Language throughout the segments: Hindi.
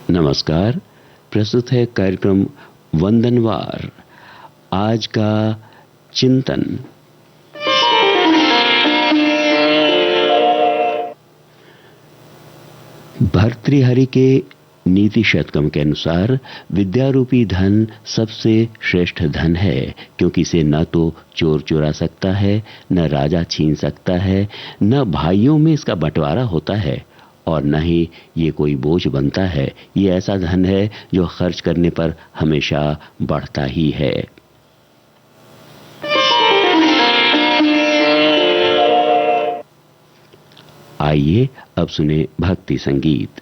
नमस्कार। प्रस्तुत है कार्यक्रम वंदनवार। आज का चिंतन। भर्तृहरि के नीति शतकम के अनुसार विद्यारूपी धन सबसे श्रेष्ठ धन है, क्योंकि इसे न तो चोर चुरा सकता है, न राजा छीन सकता है, न भाइयों में इसका बंटवारा होता है और न ही ये कोई बोझ बनता है। ये ऐसा धन है जो खर्च करने पर हमेशा बढ़ता ही है। आइए अब सुने भक्ति संगीत।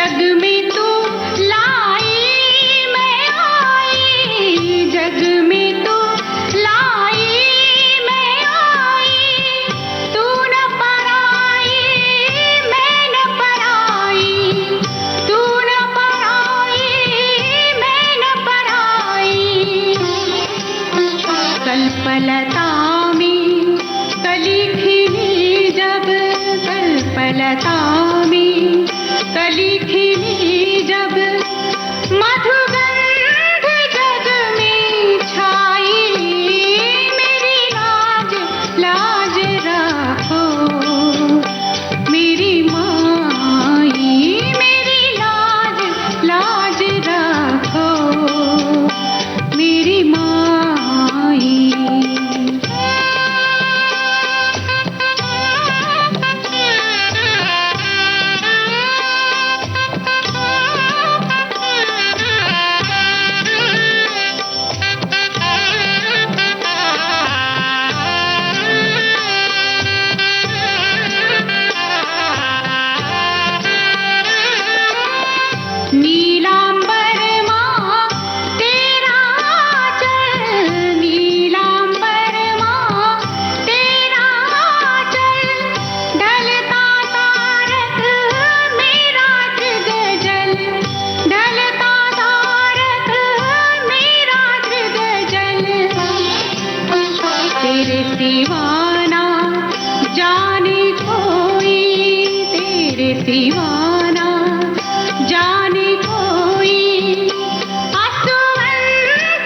जग में तू लाई मैं आई, जग में तू लाई मैं आई, तू न पराई मैं न पराई, तू न पराई मैं न पराई। कल्पलता में कली खिली जब, कल्पलता में कली खिली जब, मधुगंध जग में छाई, मेरी लाज लाज रखो मेरी माई, मेरी लाज लाज रखो मेरी माई। नीलांबर माँ तेरा आंचल, नीलांबर माँ तेरा आंचल, ढलता तारक मेरा गजल, ढलता तारक मेरा गजल। तेरे सिवाना जाने कोई, तेरे सिवाना जाने कोई, आसुअन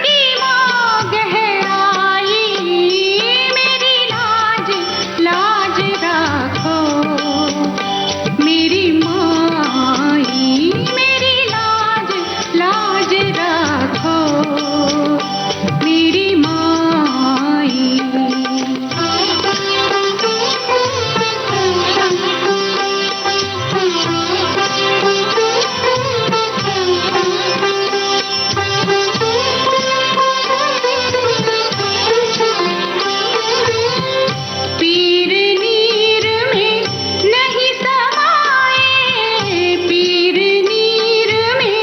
की माँ गहराई, मेरी लाज लाज रखो मेरी माई, मेरी लाज लाज रखो मेरी माई। पीर नीर में नहीं समाए, पीर नीर में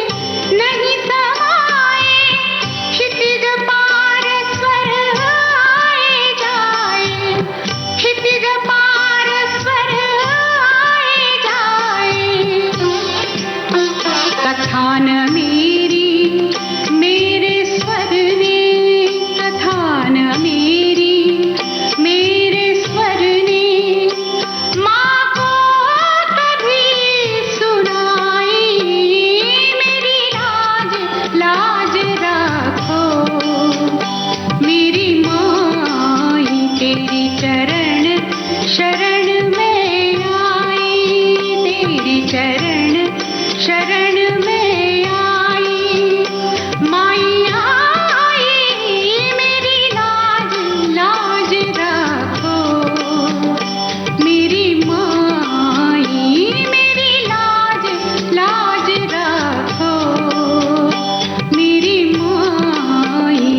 नहीं समाए, क्षितिज पार स्वर आए जाए, क्षितिज पार स्वर आए जाए। कथा न मेरी मेरे स्वर ने, कथा न मेरी मेरे स्वर ने, माँ को कभी सुनाई, मेरी लाज लाज रखो मेरी माई। तेरी चरण शरण में आई, तेरी चरण शरण में आई, माई आई मेरी लाज लाज रखो मेरी माई, मेरी लाज लाज रखो मेरी माई।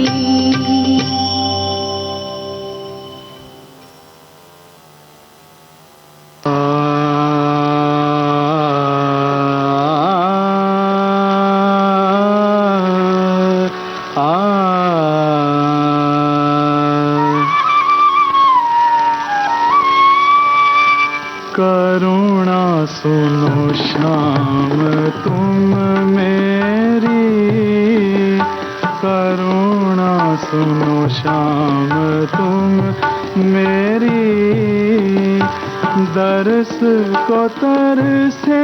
करुणा सुनो श्याम तुम मेरी, करुणा सुनो श्याम तुम मेरी, दरस को तरसे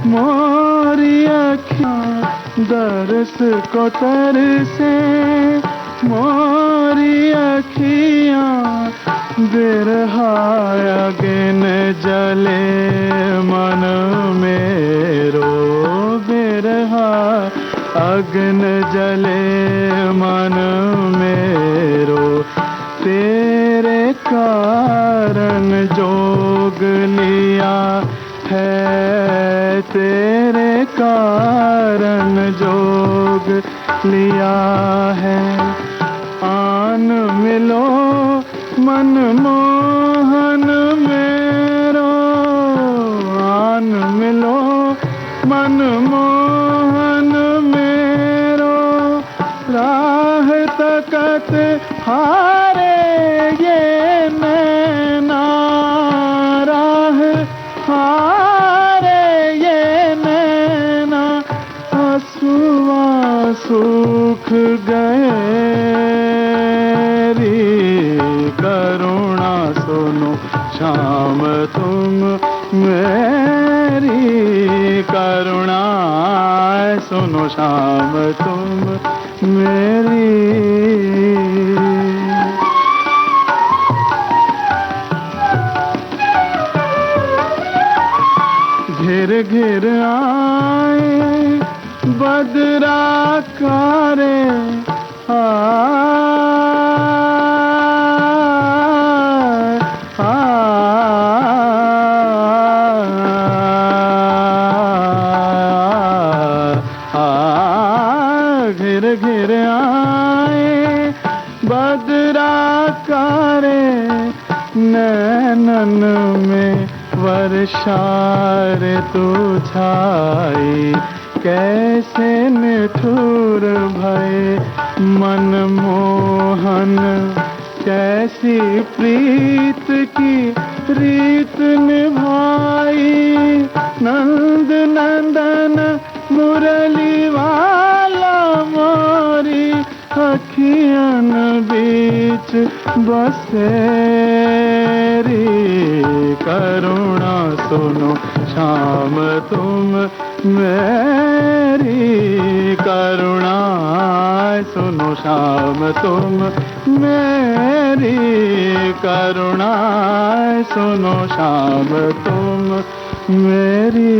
मोरी अखियाँ, दरस को तरसे मोरी अखियाँ, बिरहा अगिन जले मन मेरो, बिरहा अग्न जले मन मेरो, तेरे कारण जोग लिया है, तेरे कारण जोग लिया है। आन मिलो मन मोहन मेरो, आन मिलो मनमोहन मेरो राह तकत हारे ये नैना, राह हारे ये नैना, आंसुआ सूख गए री करुणा सुनो श्याम तुम मेरी करुणा सुनो श्याम तुम मेरी। घिर घिर आए बदरा कारे घिर घिर आए बदरा कारे, नैनन में वर्षार तू छाई, कैसे निठुर भय मनमोहन, कैसी प्रीत की रीत निभाई, नंद नंदन मुरली वाला मोरी अखियन बीच बसेरी, करुणा सुनो श्याम तुम मेरी, करुणा सुनो श्याम तुम मेरी, करुणा सुनो श्याम तुम मेरी।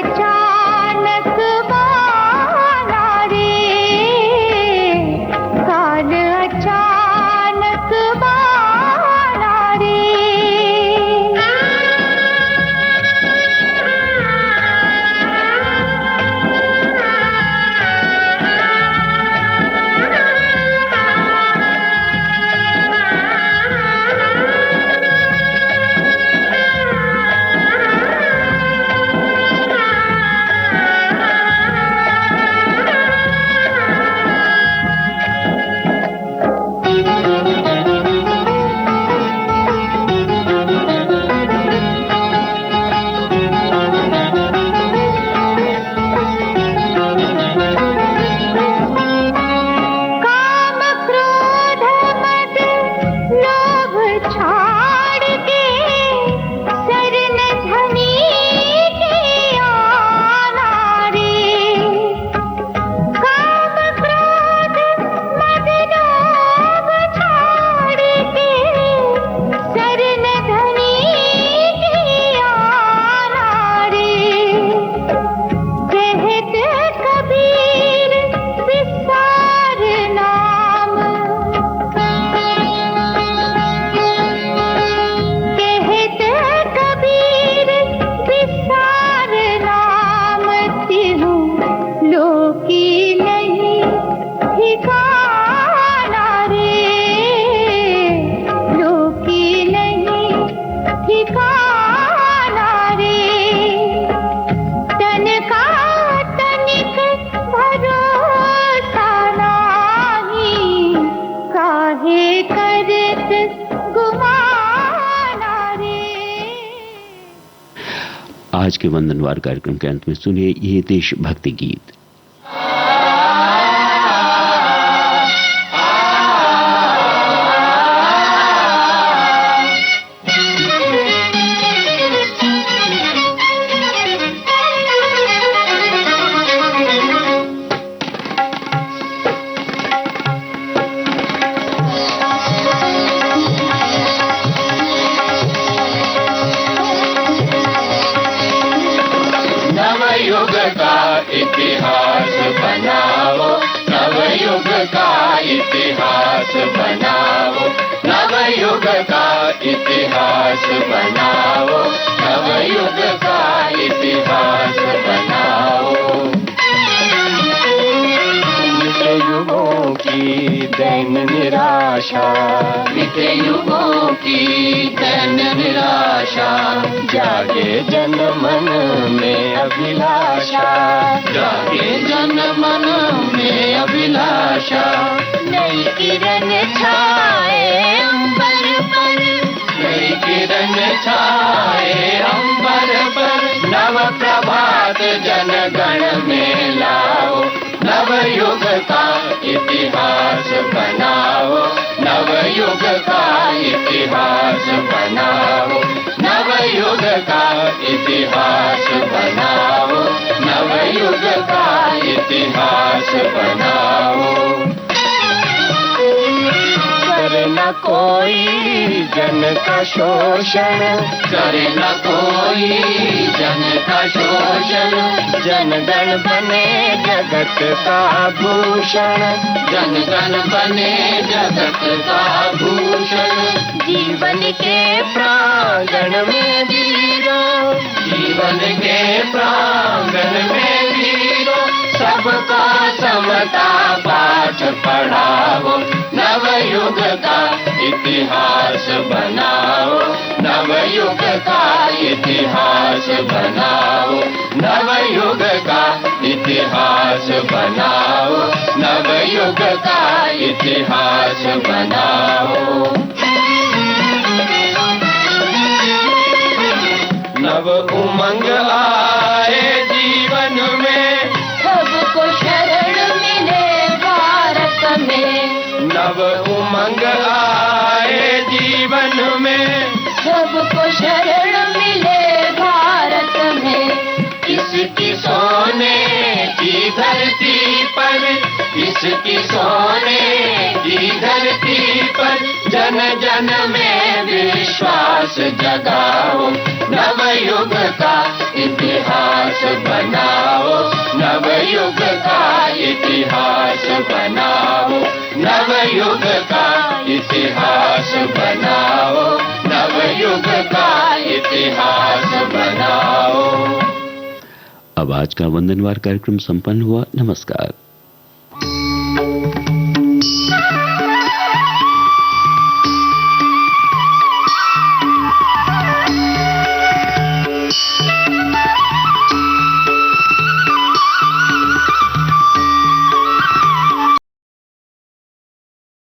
अचानक बाला रे, काल अचानक बाला रे। आज के वंदनवार कार्यक्रम के अंत में सुनिए ये देशभक्ति गीत। नवयुग का इतिहास बनाओ, नवयुग का इतिहास बनाओ, नवयुग का इतिहास बनाओ, नवयुग का इतिहास बनाओ। बीते युगों की दैन निराशा, बीते युगों की दैन निराशा, जागे जन मन में अभिलाषा, जागे जन मन में अभिलाषा। नई किरण छाए अंबर पर, नई किरण छाए अंबर पर, नव प्रभात जन गण में लाओ, नवयुग का इतिहास बनाओ, नवयुग का इतिहास बनाओ, नवयुग का इतिहास बनाओ, नवयुग का इतिहास बनाओ। करे न कोई जन का शोषण, करे न कोई जन का शोषण, जनगण बने जगत का भूषण, जनगण बने जगत का भूषण। जीवन के प्रांगण में वीरों, जीवन के प्रांगण में वीरों, सबका समता पाठ पढ़ाओ, नवयुग का इतिहास बनाओ, नवयुग का इतिहास बनाओ, नवयुग का इतिहास बनाओ, नवयुग का इतिहास बनाओ। नव उमंग आए जीवन में, सबको शरण मिले भारत में, नव उमंग आए जीवन में, सबको शरण मिले भारत में। किसकी सोने की धरती पर, इसकी सोने की धरती पर जन जन में विश्वास जगाओ, नवयुग का इतिहास बनाओ, नवयुग का इतिहास बनाओ, नवयुग का इतिहास बनाओ, नवयुग का इतिहास बनाओ। अब आज का वंदनवार कार्यक्रम संपन्न हुआ। नमस्कार।